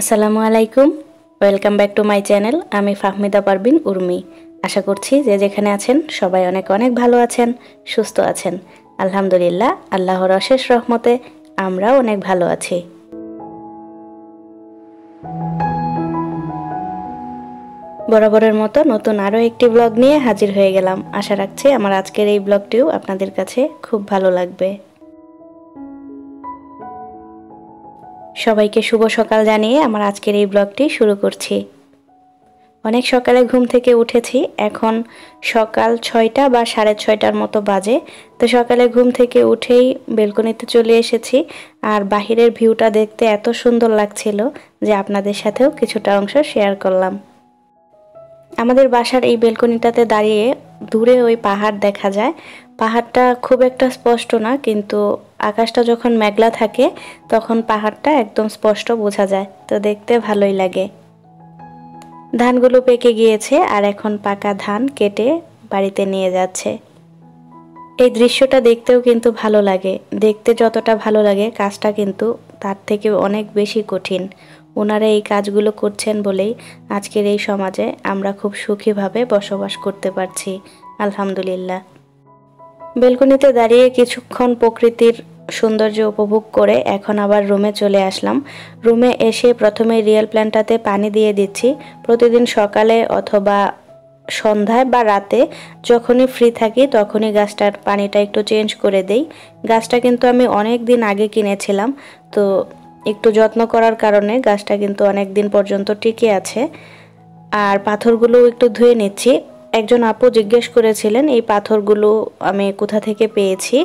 আসসালামু আলাইকুম, welcome back to my channel. আমি ফাহমিদা পারবিন উর্মি। আশা করছি যে যেখানে আছেন সবাই অনেক অনেক ভালো আছেন, সুস্থ আছেন। আলহামদুলিল্লাহ, আল্লাহর অশেষ রহমতে আমরাও অনেক ভালো আছি। বরাবরের মতো নতুন আরও একটি ব্লগ নিয়ে হাজির হয়ে গেলাম। আশা রাখছি আমার আজকের এই ব্লগটিও আপনাদের কাছে খুব ভালো লাগবে। সবাইকে শুভ সকাল জানিয়ে আমার আজকের এই ব্লগটি শুরু করছি। অনেক সকালে ঘুম থেকে উঠেছি, এখন সকাল 6টা বা 6:30টার মতো বাজে। তো সকালে ঘুম থেকে উঠেই বেলকনিতে চলে এসেছি, আর বাহিরের ভিউটা দেখতে এত সুন্দর লাগছিল যে আপনাদের সাথেও কিছুটা অংশ শেয়ার করলাম। আমাদের বাসার এই বেলকনিটাতে দাঁড়িয়ে দূরে ওই পাহাড় দেখা যায়। পাহাড়টা খুব একটা স্পষ্ট না, কিন্তু আকাশটা যখন মেঘলা থাকে তখন পাহাড়টা একদম স্পষ্ট বোঝা যায়, তো দেখতে ভালোই লাগে। ধানগুলো পেকে গিয়েছে আর এখন পাকা ধান কেটে বাড়িতে নিয়ে যাচ্ছে। এই দৃশ্যটা দেখতেও কিন্তু ভালো লাগে। দেখতে যতটা ভালো লাগে, কাজটা কিন্তু তার থেকে অনেক বেশি কঠিন। ওনারা এই কাজগুলো করছেন বলেই আজকের এই সমাজে আমরা খুব সুখীভাবে বসবাস করতে পারছি, আলহামদুলিল্লাহ। বেলকনিতে দাঁড়িয়ে কিছুক্ষণ প্রকৃতির সৌন্দর্য উপভোগ করে এখন আবার রুমে চলে আসলাম। রুমে এসে প্রথমে রিয়েল প্ল্যান্টটাতে পানি দিয়ে দিচ্ছি। প্রতিদিন সকালে অথবা সন্ধ্যায় বা রাতে যখনই ফ্রি থাকি তখনই গাছটার পানিটা একটু চেঞ্জ করে দেই। গাছটা কিন্তু আমি অনেক দিন আগে কিনেছিলাম, তো একটু যত্ন করার কারণে গাছটা কিন্তু অনেক দিন পর্যন্ত টিকে আছে। আর পাথরগুলো একটু ধুয়ে নিচ্ছি। একজন আপু জিজ্ঞেস করেছিলেন এই পাথরগুলো আমি কোথা থেকে পেয়েছি।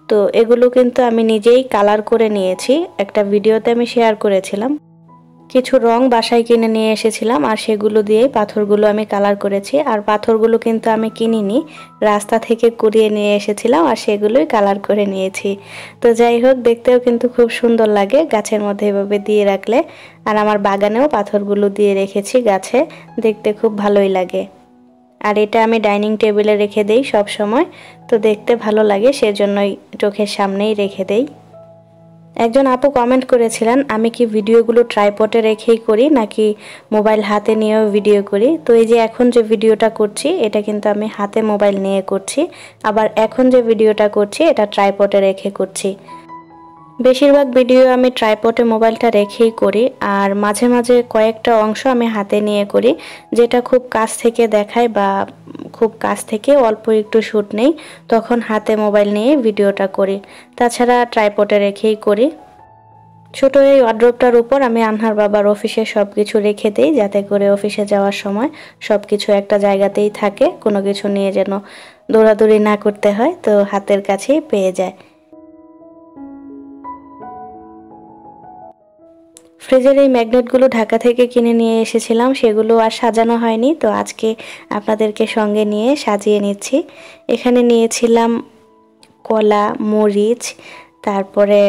তো এগুলো কিন্তু আমি নিজেই কালার করে নিয়েছি, একটা ভিডিওতে আমি শেয়ার করেছিলাম। কিছু রং বাসায় কিনে নিয়ে এসেছিলাম, আর সেগুলো দিয়েই পাথরগুলো আমি কালার করেছি। আর পাথরগুলো কিন্তু আমি কিনিনি, রাস্তা থেকে কুড়িয়ে নিয়ে এসেছিলাম আর সেগুলোই কালার করে নিয়েছি। তো যাই হোক, দেখতেও কিন্তু খুব সুন্দর লাগে গাছের মধ্যে এভাবে দিয়ে রাখলে। আর আমার বাগানেও পাথরগুলো দিয়ে রেখেছি গাছে, দেখতে খুব ভালোই লাগে। আর এটা আমি ডাইনিং টেবিলে রেখে দেই সব সময়, তো দেখতে ভালো লাগে, সেজন্যই চোখের সামনেই রেখে দেই। একজন আপু কমেন্ট করেছিলেন আমি কি ভিডিওগুলো ট্রাইপডে রেখেই করি নাকি মোবাইল হাতে নিয়েও ভিডিও করি। তো এই যে এখন যে ভিডিওটা করছি এটা কিন্তু আমি হাতে মোবাইল নিয়ে করছি, আবার এখন যে ভিডিওটা করছি এটা ট্রাইপডে রেখে করছি। বেশিরভাগ ভিডিও আমি ট্রাইপডে মোবাইলটা রেখেই করি, আর মাঝে মাঝে কয়েকটা অংশ আমি হাতে নিয়ে করি, যেটা খুব কাছ থেকে দেখায় বা খুব কাছ থেকে অল্প একটু শ্যুট নেই, তখন হাতে মোবাইল নিয়ে ভিডিওটা করি। তাছাড়া ট্রাইপডে রেখেই করি। ছোট এই ওয়ার্ড্রোবটার উপর আমি আনহার বাবার অফিসে সব কিছু রেখে দিই, যাতে করে অফিসে যাওয়ার সময় সব কিছু একটা জায়গাতেই থাকে, কোনো কিছু নিয়ে যেন দৌড়াদৌড়ি না করতে হয়, তো হাতের কাছেই পেয়ে যায়। ফ্রিজের এই ম্যাগনেটগুলো ঢাকা থেকে কিনে নিয়ে এসেছিলাম, সেগুলো আর সাজানো হয়নি, তো আজকে আপনাদেরকে সঙ্গে নিয়ে সাজিয়ে নিচ্ছি। এখানে নিয়েছিলাম কলা, মরিচ, তারপরে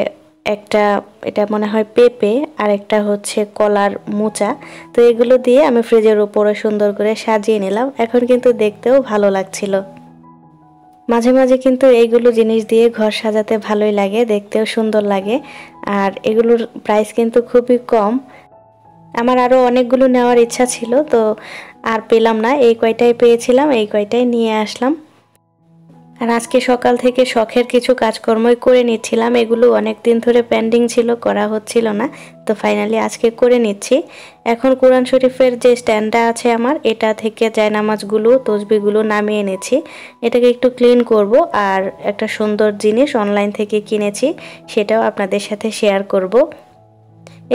এটা মনে হয় পেঁপে, আর একটা হচ্ছে কলার মোচা। তো এগুলো দিয়ে আমি ফ্রিজের উপরে সুন্দর করে সাজিয়ে নিলাম। এখন কিন্তু দেখতেও ভালো লাগছিল। মাঝে মাঝে কিন্তু এইগুলো জিনিস দিয়ে ঘর সাজাতে ভালোই লাগে, দেখতেও সুন্দর লাগে। আর এগুলোর প্রাইস কিন্তু খুবই কম। আমার আরও অনেকগুলো নেওয়ার ইচ্ছা ছিল, তো আর পেলাম না, এই কয়টাই পেয়েছিলাম, এই কয়টাই নিয়ে আসলাম। আর আজকে সকাল থেকে শখের কিছু কাজকর্মই করে নিচ্ছিলাম, এগুলো অনেক দিন ধরে পেন্ডিং ছিল, করা হচ্ছিল না, তো ফাইনালি আজকে করে নিচ্ছি। এখন কোরআন শরীফের যে স্ট্যান্ডটা আছে আমার, এটা থেকে জায়নামাজগুলো তসবিহগুলো নামিয়ে এনেছি। এটাকে একটু ক্লিন করব, আর একটা সুন্দর জিনিস অনলাইন থেকে কিনেছি, সেটাও আপনাদের সাথে শেয়ার করব।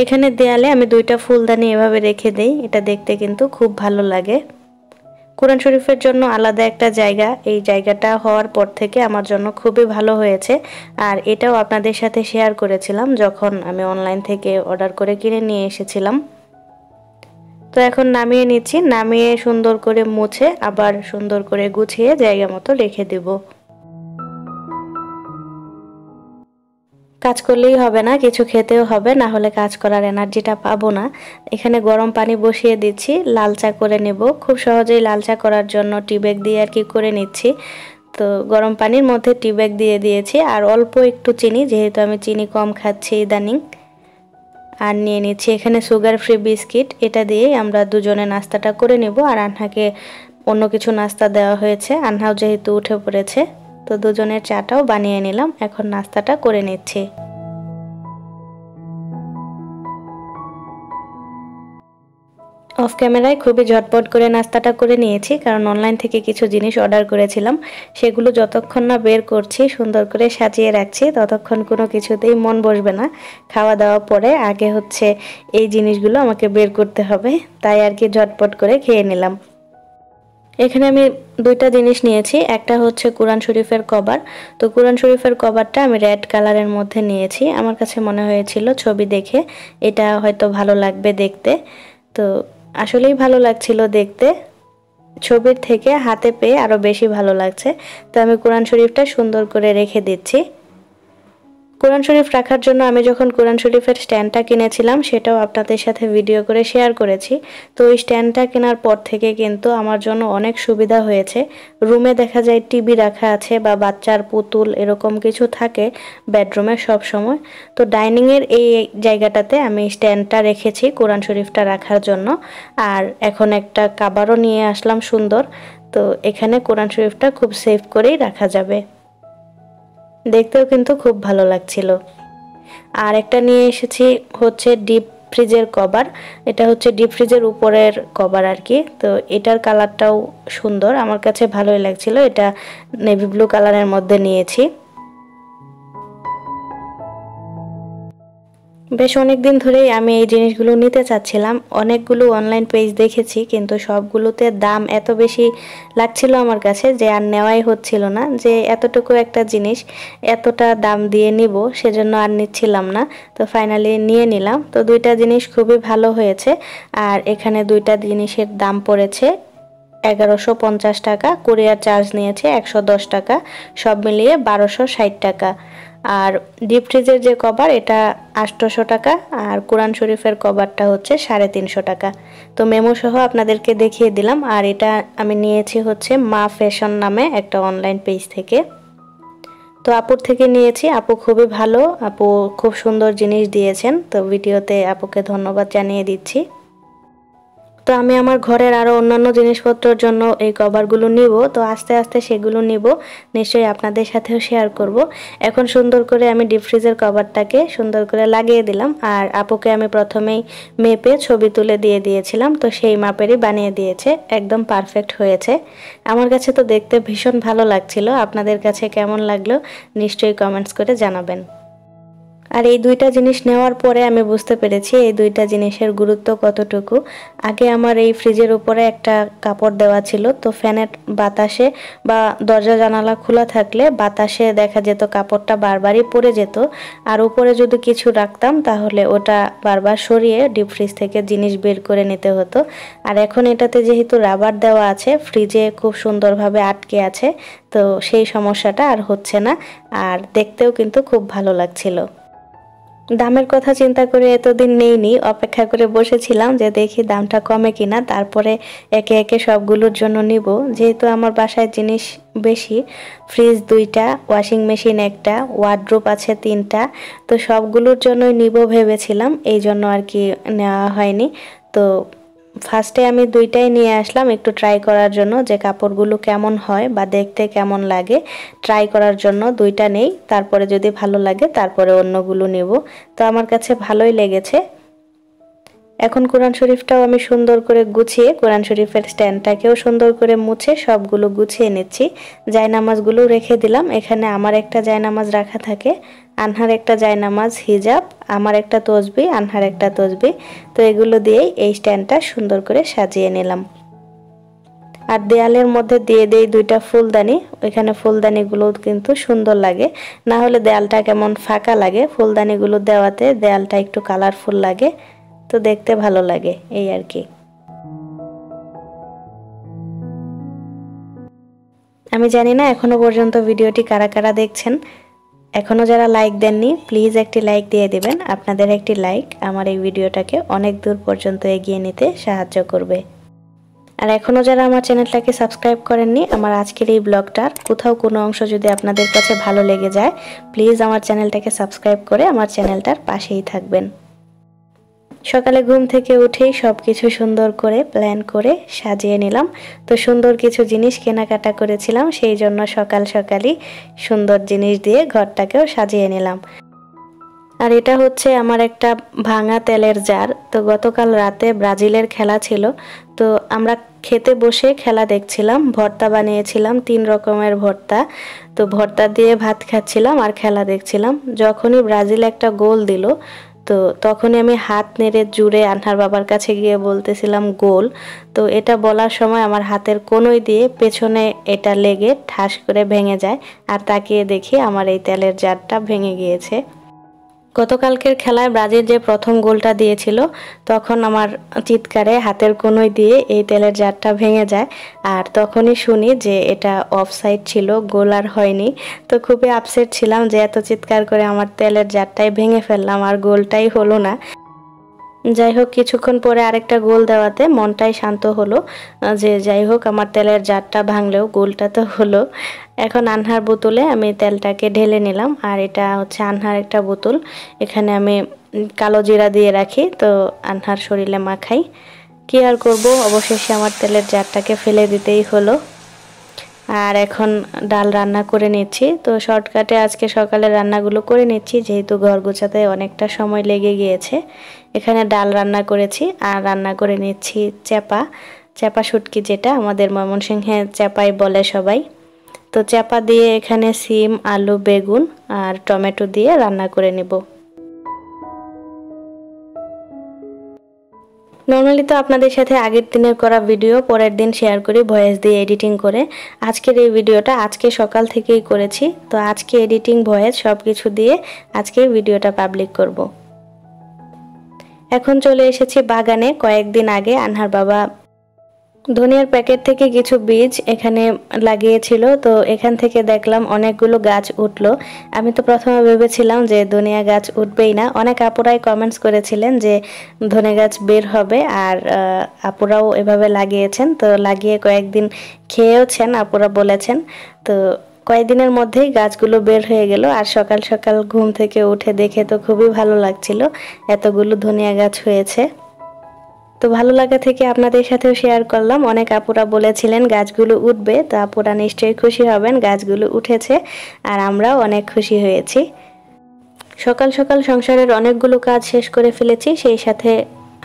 এখানে দেয়ালে আমি 2টা ফুলদানি এভাবে রেখে দেই, এটা দেখতে কিন্তু খুব ভালো লাগে। কোরআন শরীফের জন্য আলাদা একটা জায়গা, এই জায়গাটা হওয়ার পর থেকে আমার জন্য খুবই ভালো হয়েছে। আর এটাও আপনাদের সাথে শেয়ার করেছিলাম যখন আমি অনলাইন থেকে অর্ডার করে কিনে নিয়ে এসেছিলাম। তো এখন নামিয়ে নিচ্ছি, নামিয়ে সুন্দর করে মুছে আবার সুন্দর করে গুছিয়ে জায়গা মতো রেখে দেব। কাজ করলেই হবে না, কিছু খেতেও হবে, না হলে কাজ করার এনার্জিটা পাবো না। এখানে গরম পানি বসিয়ে দিচ্ছি, লাল চা করে নেব। খুব সহজেই লাল চা করার জন্য টি ব্যাগ দিয়ে আর কি করে নিচ্ছি। তো গরম পানির মধ্যে টি ব্যাগ দিয়ে দিয়েছি, আর অল্প একটু চিনি, যেহেতু আমি চিনি কম খাচ্ছি ইদানিং। আর নিয়ে নিচ্ছি এখানে সুগার ফ্রি বিস্কিট। এটা দিয়েই আমরা দুজনে নাস্তাটা করে নেব। আর আনহাকে অন্য কিছু নাস্তা দেওয়া হয়েছে, আনহাও যেহেতু উঠে পড়েছে, তো দুজনের চাটাও বানিয়ে নিলাম। এখন নাস্তাটা করে নিচ্ছি। অফ ক্যামেরায় খুবই ঝটপট করে নাস্তাটা করে নিয়েছি, কারণ অনলাইন থেকে কিছু জিনিস অর্ডার করেছিলাম, সেগুলো যতক্ষণ না বের করছি সুন্দর করে সাজিয়ে রাখছি ততক্ষণ কোনো কিছুতেই মন বসবে না। খাওয়া দাওয়া পরে আগে হচ্ছে এই জিনিসগুলো আমাকে বের করতে হবে, তাই আর কি ঝটপট করে খেয়ে নিলাম। এখানে আমি দুইটা জিনিস নিয়েছি, একটা হচ্ছে কোরআন শরীফের কভার। তো কোরআন শরীফের কভারটা আমি রেড কালারের মধ্যে নিয়েছি, আমার কাছে মনে হয়েছিল ছবি দেখে এটা হয়তো ভালো লাগবে দেখতে। তো আসলেই ভালো লাগছিল দেখতে, ছবির থেকে হাতে পেয়ে আরো বেশি ভালো লাগছে। তো আমি কোরআন শরীফটা সুন্দর করে রেখে দিচ্ছি। কোরআন শরীফ রাখার জন্য আমি যখন কোরআন শরীফের স্ট্যান্ডটা কিনেছিলাম সেটাও আপনাদের সাথে ভিডিও করে শেয়ার করেছি। তো ওই স্ট্যান্ডটা কেনার পর থেকে কিন্তু আমার জন্য অনেক সুবিধা হয়েছে। রুমে দেখা যায় টিভি রাখা আছে বা বাচ্চার পুতুল এরকম কিছু থাকে বেডরুমে সব সময়, তো ডাইনিংয়ের এই জায়গাটাতে আমি স্ট্যান্ডটা রেখেছি কোরআন শরীফটা রাখার জন্য। আর এখন একটা কাবারও নিয়ে আসলাম সুন্দর, তো এখানে কোরআন শরীফটা খুব সেফ করেই রাখা যাবে। দেখতেও কিন্তু খুব ভালো লাগছিল। আর একটা নিয়ে এসেছি হচ্ছে ডিপ ফ্রিজের কভার। এটা হচ্ছে ডিপ ফ্রিজের উপরের কভার আর কি। তো এটার কালারটাও সুন্দর, আমার কাছে ভালোই লাগছিল। এটা নেভি ব্লু কালারের মধ্যে নিয়েছি। বেশ অনেকদিন ধরেই আমি এই জিনিসগুলো নিতে চাচ্ছিলাম। অনেকগুলো অনলাইন পেজ দেখেছি, কিন্তু সবগুলোতে দাম এত বেশি লাগছিল আমার কাছে যে আর নেওয়াই হচ্ছিল না, যে এতটুকু একটা জিনিস এতটা দাম দিয়ে নিব, সেজন্য আর নিচ্ছিলাম না। তো ফাইনালি নিয়ে নিলাম। তো দুইটা জিনিস খুবই ভালো হয়েছে। আর এখানে দুইটা জিনিসের দাম পড়েছে 1150 টাকা, কুরিয়ার চার্জ নিয়েছে 110 টাকা, সব মিলিয়ে 1260 টাকা। আর ডিপ ফ্রিজের যে কভার এটা 800 টাকা, আর কোরআন শরীফের কভারটা হচ্ছে 350 টাকা। তো মেমো সহ আপনাদেরকে দেখিয়ে দিলাম। আর এটা আমি নিয়েছি হচ্ছে মা ফ্যাশন নামে একটা অনলাইন পেজ থেকে। তো আপুর থেকে নিয়েছি, আপু খুবই ভালো, আপু খুব সুন্দর জিনিস দিয়েছেন। তো ভিডিওতে আপুকে ধন্যবাদ জানিয়ে দিচ্ছি। তো আমি আমার ঘরের আরো অন্যান্য জিনিসপত্রের জন্য এই কভারগুলো নিব, তো আস্তে আস্তে সেগুলো নিব, নিশ্চয়ই আপনাদের সাথেও শেয়ার করব। এখন সুন্দর করে আমি ডিপ ফ্রিজের কভারটাকে সুন্দর করে লাগিয়ে দিলাম। আর আপুকে আমি প্রথমেই মেপে ছবি তুলে দিয়ে দিয়েছিলাম, তো সেই মাপেরই বানিয়ে দিয়েছে, একদম পারফেক্ট হয়েছে। আমার কাছে তো দেখতে ভীষণ ভালো লাগছিল। আপনাদের কাছে কেমন লাগলো নিশ্চয়ই কমেন্টস করে জানাবেন। আর এই দুইটা জিনিস নেওয়ার পরে আমি বুঝতে পেরেছি এই দুইটা জিনিসের গুরুত্ব কতটুকু। আগে আমার এই ফ্রিজের উপরে একটা কাপড় দেওয়া ছিল, তো ফ্যানের বাতাসে বা দরজা জানালা খোলা থাকলে বাতাসে দেখা যেত কাপড়টা বারবারই পড়ে যেত। আর উপরে যদি কিছু রাখতাম তাহলে ওটা বারবার সরিয়ে ডিপ ফ্রিজ থেকে জিনিস বের করে নিতে হতো। আর এখন এটাতে যেহেতু রাবার দেওয়া আছে, ফ্রিজে খুব সুন্দরভাবে আটকে আছে, তো সেই সমস্যাটা আর হচ্ছে না। আর দেখতেও কিন্তু খুব ভালো লাগছিল। দামের কথা চিন্তা করে এতদিন নেইনি, অপেক্ষা করে বসেছিলাম যে দেখি দামটা কমে কিনা, তারপরে একে একে সবগুলোর জন্য নিব। যেহেতু আমার বাসায় জিনিস বেশি, ফ্রিজ 2টা, ওয়াশিং মেশিন 1টা, ওয়ার্ড্রোব আছে 3টা, তো সবগুলোর জন্যই নিব ভেবেছিলাম, এই জন্য আর কি নেওয়া হয়নি। তো ফার্স্টে আমি 2টাই নিয়ে আসলাম একটু ট্রাই করার জন্য, যে কাপড়গুলো কেমন হয় বা দেখতে কেমন লাগে ট্রাই করার জন্য 2টা নেই, তারপরে যদি ভালো লাগে তারপরে অন্যগুলো নেব। তো আমার কাছে ভালোই লেগেছে। এখন কোরআন শরীফটাও আমি সুন্দর করে গুছিয়ে কোরআন শরীফের স্ট্যান্ডটাকেও সুন্দর করে মুছে সবগুলো গুছিয়ে নিচ্ছি। জায়নামাজগুলো রেখে দিলাম। এখানে আমার একটা জায়নামাজ রাখা থাকে, আনহার একটা জায়নামাজ, হিজাব, আমার একটা তসবি, আনহার একটা তসবি। তো এগুলো দিয়েই এই স্ট্যান্ডটা সুন্দর করে সাজিয়ে নিলাম। আর দেয়ালের মধ্যে দিয়ে দেই 2টা ফুলদানি। ওইখানে ফুলদানিগুলো কিন্তু সুন্দর লাগে, না হলে দেয়ালটা কেমন ফাঁকা লাগে। ফুলদানিগুলো দেওয়াতে দেয়ালটা একটু কালারফুল লাগে, তো দেখতে ভালো লাগে এই আর কি। আমি জানি না এখনো পর্যন্ত ভিডিওটি কারা কারা দেখছেন। এখনো যারা লাইক দেননি প্লিজ একটি লাইক দিয়ে দিবেন। আপনাদের একটি লাইক আমার এই ভিডিওটাকে অনেক দূর পর্যন্ত এগিয়ে নিতে সাহায্য করবে। আর এখনো যারা আমার চ্যানেলটাকে সাবস্ক্রাইব করেননি, আমার আজকের এই ব্লগটার কোথাও কোনো অংশ যদি আপনাদের কাছে ভালো লেগে যায় প্লিজ আমার চ্যানেলটাকে সাবস্ক্রাইব করে আমার চ্যানেলটার পাশেই থাকবেন। সকালে ঘুম থেকে উঠেই সবকিছু সুন্দর করে প্ল্যান করে সাজিয়ে নিলাম। তো সুন্দর কিছু জিনিস কেনাকাটা করেছিলাম, সেই জন্য সকাল সকালই সুন্দর জিনিস দিয়ে ঘরটাকেও সাজিয়ে নিলাম। আর এটা হচ্ছে আমার একটা ভাঙা তেলের জার। তো গতকাল রাতে ব্রাজিলের খেলা ছিল, তো আমরা খেতে বসে খেলা দেখছিলাম, ভর্তা বানিয়েছিলাম 3 রকমের ভর্তা। তো ভর্তা দিয়ে ভাত খাচ্ছিলাম আর খেলা দেখছিলাম। যখনই ব্রাজিল একটা গোল দিল, তো তখনই আমি হাত নেড়ে জুড়ে আনহার বাবার কাছে গিয়ে বলতেছিলাম গোল। তো এটা বলার সময় আমার হাতের কনুই দিয়ে পেছনে এটা লেগে ঠাস করে ভেঙে যায়, আর তাকিয়ে দেখি আমার এই তেলের জারটা ভেঙে গিয়েছে। গতকালকের খেলায় ব্রাজিল যে প্রথম গোলটা দিয়েছিল, তখন আমার চিৎকারে হাতের কনুই দিয়ে এই তেলের জারটা ভেঙে যায়, আর তখনই শুনি যে এটা অফসাইড ছিল, গোল আর হয়নি। তো খুবই আপসেট ছিলাম যে এত চিৎকার করে আমার তেলের জারটাই ভেঙে ফেললাম আর গোলটাই হলো না। যাই হোক, কিছুক্ষণ পরে আরেকটা গোল দেওয়াতে মনটাই শান্ত হলো, যে যাই হোক আমার তেলের জারটা ভাঙলেও গোলটা তো হলো। এখন আনহার বোতলে আমি তেলটাকে ঢেলে নিলাম, আর এটা হচ্ছে আনহার একটা বোতল। এখানে আমি কালো জিরা দিয়ে রাখি, তো আনহার শরীরে মাখাই। কি আর করব, অবশেষে আমার তেলের জারটাকে ফেলে দিতেই হলো। আর এখন ডাল রান্না করে নিচ্ছি। তো শর্টকাটে আজকে সকালে রান্নাগুলো করে নিচ্ছি, যেহেতু ঘর গোছাতে অনেকটা সময় লেগে গিয়েছে। এখানে ডাল রান্না করেছি আর রান্না করে নিচ্ছি চ্যাপা শুটকি, যেটা আমাদের ময়মনসিংহে চ্যাপাই বলে সবাই। তো চ্যাপা দিয়ে এখানে সিম, আলু, বেগুন আর টমেটো দিয়ে রান্না করে নেব। নর্মালি তো আপনাদের সাথে আগের দিনের করা ভিডিও পরের দিন শেয়ার করি ভয়েস দিয়ে এডিটিং করে। আজকের এই ভিডিওটা আজকে সকাল থেকেই করেছি, তো আজকে এডিটিং, ভয়েস সব কিছু দিয়ে আজকে ভিডিওটা পাবলিক করব। এখন চলে এসেছি বাগানে। কয়েকদিন আগে আনহার বাবা ধনিয়ার প্যাকেট থেকে কিছু বীজ এখানে লাগিয়েছিল, তো এখান থেকে দেখলাম অনেকগুলো গাছ উঠলো। আমি তো প্রথমে ভেবেছিলাম যে ধনিয়া গাছ উঠবেই না। অনেক আপুরাই কমেন্টস করেছিলেন যে ধনে গাছ বের হবে, আর আপুরাও এভাবে লাগিয়েছেন। তো লাগিয়ে কয়েকদিন খেয়েওছেন, আপুরা বলেছেন। তো কয়েকদিনের মধ্যেই গাছগুলো বের হয়ে গেল, আর সকাল সকাল ঘুম থেকে উঠে দেখে তো খুবই ভালো লাগছিল, এতগুলো ধনিয়া গাছ হয়েছে। তো ভালো লাগা থেকে আপনাদের সাথেও শেয়ার করলাম। অনেক আপুরা বলেছিলেন গাছগুলো উঠবে, তো আপুরা নিশ্চয়ই খুশি হবেন, গাছগুলো উঠেছে আর আমরাও অনেক খুশি হয়েছি। সকাল সকাল সংসারের অনেকগুলো কাজ শেষ করে ফেলেছি, সেই সাথে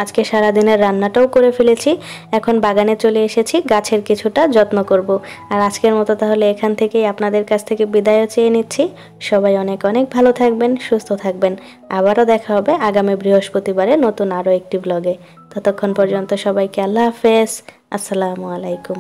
আজকে সারাদিনের রান্নাটাও করে ফেলেছি। এখন বাগানে চলে এসেছি, গাছের কিছুটা যত্ন করব। আর আজকের মতো তাহলে এখান থেকেই আপনাদের কাছ থেকে বিদায়ও চেয়ে নিচ্ছি। সবাই অনেক অনেক ভালো থাকবেন, সুস্থ থাকবেন। আবারও দেখা হবে আগামী বৃহস্পতিবারে নতুন আরও একটি ব্লগে। ততক্ষণ পর্যন্ত সবাইকে আল্লাহ হাফেজ, আসসালামু আলাইকুম।